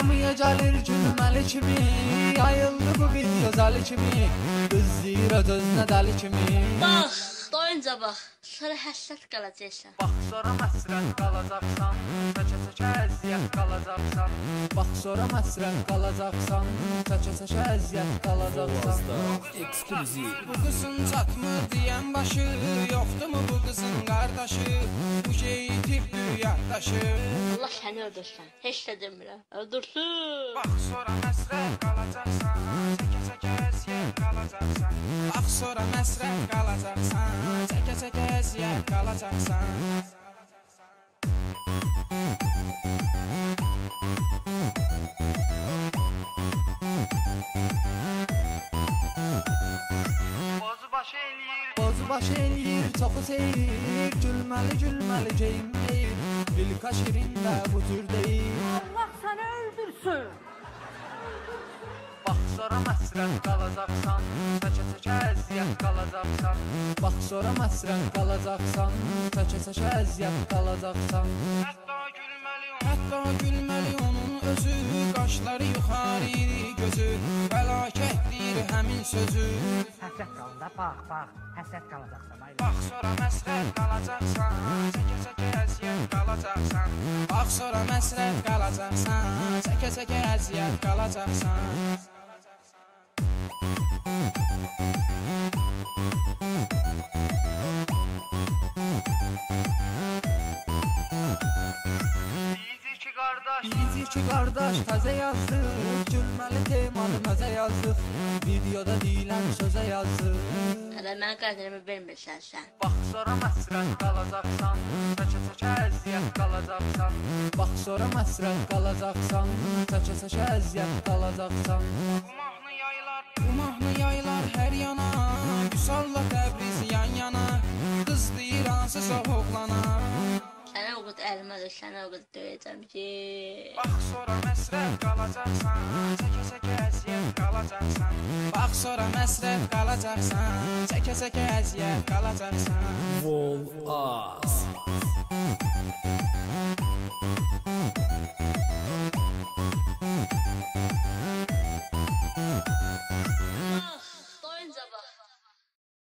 Hamıya gəlir gülməli kimi, yayıldı bu video zəli kimi, qız deyir öz-özünə dəli kimi. Bax, doyunca bax, sonra həssas qalacaqsan. Bax sonra məsrət qalacaqsan, çəkə-çəkə əziyyət qalacaqsan. Bax sonra məsrət qalacaqsan, çəkə-çəkə əziyyət qalacaqsan. Ekskluziv. Bu qızın çatmır deyən başı, yoxdur mu bu qızın qardaşı? Bu şey tipdir yaddaşı. Allah səni öldürsün, heç də demirəm, öldürsün. Bax sonra məsrət qalacaqsan, çəkə-çəkə əziyyət qalacaqsan. Bax sonra məsrət qalacaqsan, çəkə-çəkə əziyyət qalacaqsan. Bozu başı eləyir, çoxu seyir, gülməli gülməli geyinməyir, Bilka şirin də bu tür deyil. Allah səni öldürsün. Bax sonra məsrət qalacaqsan, çəkə-çəkə əziyyət qalacaqsan. Bax sonra məsrət qalacaqsan, çəkə-çəkə əziyyət qalacaqsan. Hətta gülməli onun özü, qaşları yuxarı gözü, fəlakətdir həmin sözü. Həsrət qalında, bax, həsrət qalacaqsan. Bax sonra məsrət qalacaqsan, çəkə-çəkə əziyyət qalacaqsan. Bax sonra məsrət qalacaqsan, çəkə-çəkə əziyyət qalacaqsan. Biz iki qardaş təzə yazdıq, gülməli temalı məzə yazdıq, videoda deyilən sözə yazdıq. Hələ mən qədrimi bilmirsən sən. Bax sonra məsrət qalacaqsan, çəkə-çəkə əziyyət qalacaqsan. Bax sonra məsrət qalacaqsan, çəkə-çəkə əziyyət qalacaqsan. Bu mahnı yaylar hər yana, Vüsalla Təbriz yan yana, qız deyir hansısa oğlana. Sənə o qədər əlimə də sənə o qədər döyəcəm ki. Bax sonra məsrət qalacaqsan, çəkə-çəkə əziyyət qalacaqsan. Bax sonra məsrət qalacaqsan, çəkə-çəkə əziyyət qalacaqsan. Vol Az.